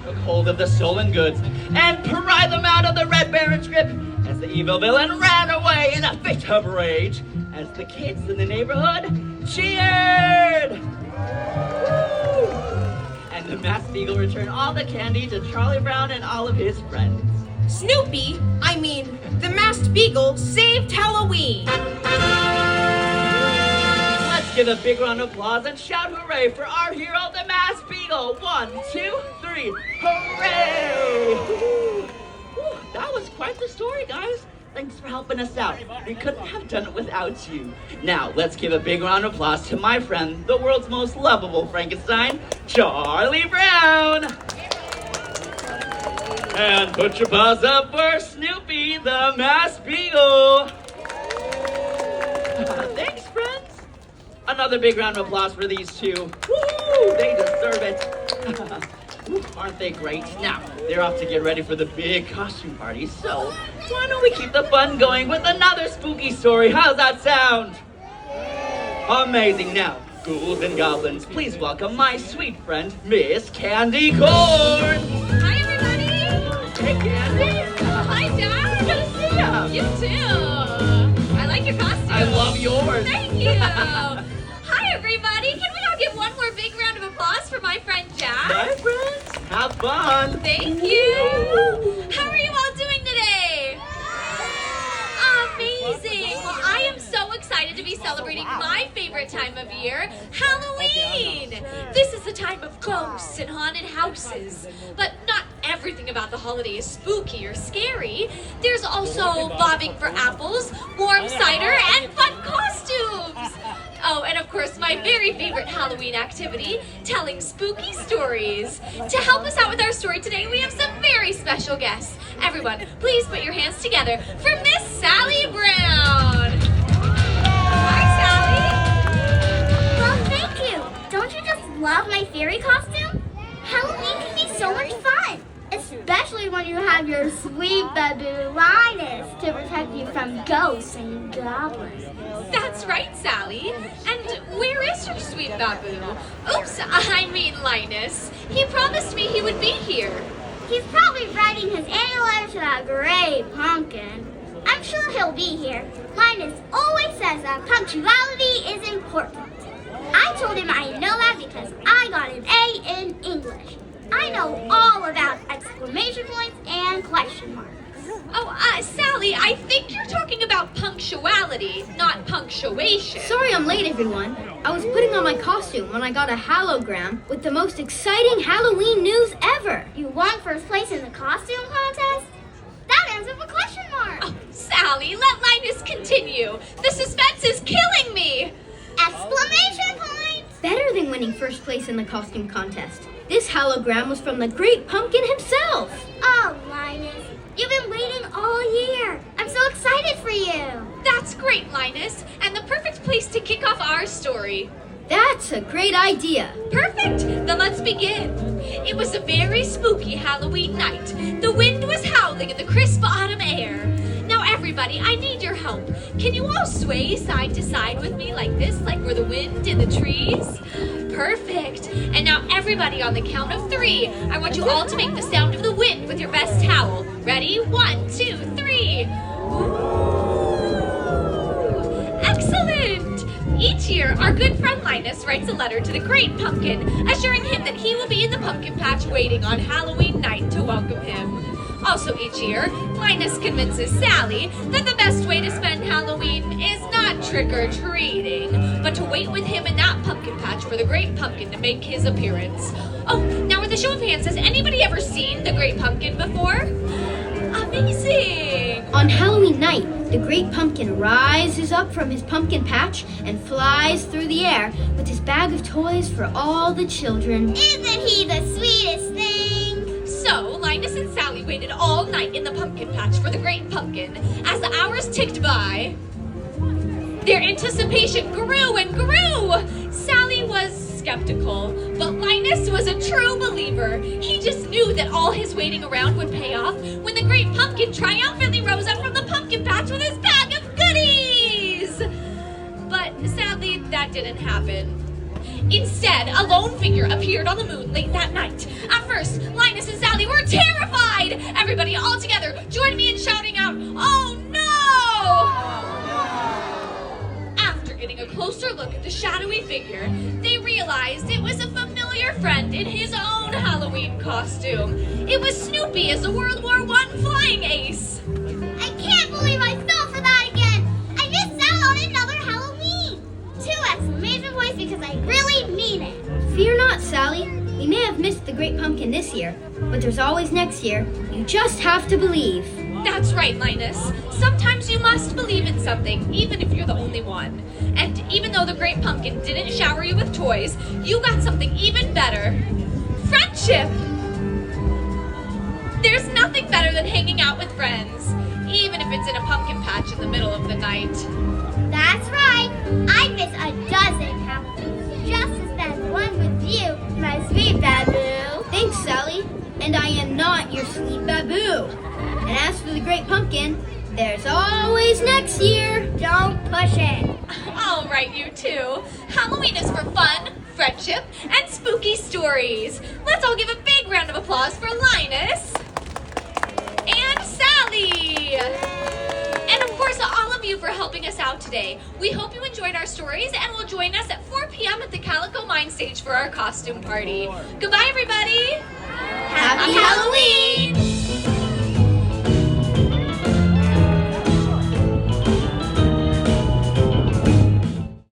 Took hold of the stolen goods and pried them out of the Red Baron's grip as the evil villain ran away in a fit of rage as the kids in the neighborhood cheered. Woo! And the masked beagle returned all the candy to Charlie Brown and all of his friends. Snoopy, the masked beagle saved Halloween. Let's give a big round of applause and shout hooray for our hero, the masked beagle. 1, 2, 3, hooray! Whew, that was quite the story, guys. Thanks for helping us out. We couldn't have done it without you. Now, let's give a big round of applause to my friend, the world's most lovable Frankenstein, Charlie Brown. And put your paws up for Snoopy, the masked beagle. Thanks, friends. Another big round of applause for these two. Woo! They deserve it. Aren't they great? Now, they're off to get ready for the big costume party, so why don't we keep the fun going with another spooky story? How's that sound? Amazing. Now, ghouls and goblins, please welcome my sweet friend, Miss Candy Corn. Hi, everybody. Hey, Candy. Hi, Dad. Good to see ya. You too. I like your costume. I love yours. Thank you. Hi, everybody. Can we all give one more big round of applause for my friend Jack? Bye, friends. Have fun. Thank you. How are you all doing today? Amazing. Well, I am so excited to be celebrating my favorite time of year, Halloween. This is the time of ghosts and haunted houses. But not everything about the holiday is spooky or scary. There's also bobbing for apples, warm cider, and fun costumes. Oh, and of course, my very favorite Halloween activity, telling spooky stories. To help us out with our story today, we have some very special guests. Everyone, please put your hands together for Miss Sally Brown. Hi, Sally. Well, thank you. Don't you just love my fairy costume? Halloween can be so much fun, especially when you have your sweet baby Linus to protect you from ghosts and goblins. That's right, Sally. And where is your sweet babu? Oops, I mean Linus. He promised me he would be here. He's probably writing his annual letter to that great pumpkin. I'm sure he'll be here. Linus always says that punctuality is important. I told him I know that because I got an A in English. I know all about exclamation points and question marks. Oh, Sally, I think you're talking about punctuality, not punctuation. Sorry I'm late, everyone. I was putting on my costume when I got a hologram with the most exciting Halloween news ever. You won first place in the costume contest? That ends with a question mark. Oh, Sally, let Linus continue. The suspense is killing me. Exclamation points! Better than winning first place in the costume contest. This hologram was from the Great Pumpkin himself. Oh, Linus, you've been waiting all year. I'm so excited for you. That's great, Linus, and the perfect place to kick off our story. That's a great idea. Perfect! Then let's begin. It was a very spooky Halloween night. The wind was howling in the crisp autumn air. Now, everybody, I need your help. Can you all sway side to side with me like this, like we're the wind in the trees? Perfect. And now, everybody, on the count of 3, I want you all to make the sound of the wind with your best howl. Ready? 1, 2, 3. Ooh. Excellent! Each year, our good friend Linus writes a letter to the Great Pumpkin, assuring him that he will be in the pumpkin patch waiting on Halloween night to welcome him. Also each year, Linus convinces Sally that the best way to spend Halloween is not trick-or-treating, but to wait with him in that pumpkin patch for the Great Pumpkin to make his appearance. Oh, now with a show of hands, has anybody ever seen the Great Pumpkin before? Amazing! On Halloween night, the Great Pumpkin rises up from his pumpkin patch and flies through the air with his bag of toys for all the children. Isn't he the sweetest thing? So, Linus and Sally waited all night in the pumpkin patch for the Great Pumpkin. As the hours ticked by, their anticipation grew and grew. Sally was skeptical, but Linus was a true believer. He just knew that all his waiting around would pay off when the Great Pumpkin triumphantly rose up from own figure appeared on the moon late that night. At first, Linus and Sally were terrified. Everybody all together joined me in shouting out, "Oh no!" After getting a closer look at the shadowy figure, they realized it was a familiar friend in his own Halloween costume. It was Snoopy as a World War I flying ace. I can't believe I fell for that again. I missed out on another Halloween. 2 exclamation points because I really mean it. Fear not, Sally. We may have missed the Great Pumpkin this year, but there's always next year. You just have to believe. That's right, Linus. Sometimes you must believe in something, even if you're the only one. And even though the Great Pumpkin didn't shower you with toys, you got something even better. Friendship! There's nothing better than hanging out with friends, even if it's in a pumpkin patch in the middle of the night. That's right. I'd miss a dozen Halloweens just to spend one with you, my sweet Babu. Thanks, Sally. And I am not your sweet baboo. And as for the Great Pumpkin, there's always next year. Don't push it. All right, you two. Halloween is for fun, friendship, and spooky stories. Let's all give a big round of applause for Linus and Sally. And of course, all of you for helping us out today. We hope you enjoyed our stories and will join us at 4 p.m. at the Calico Mine Stage for our costume party. Goodbye, everybody. Happy Halloween!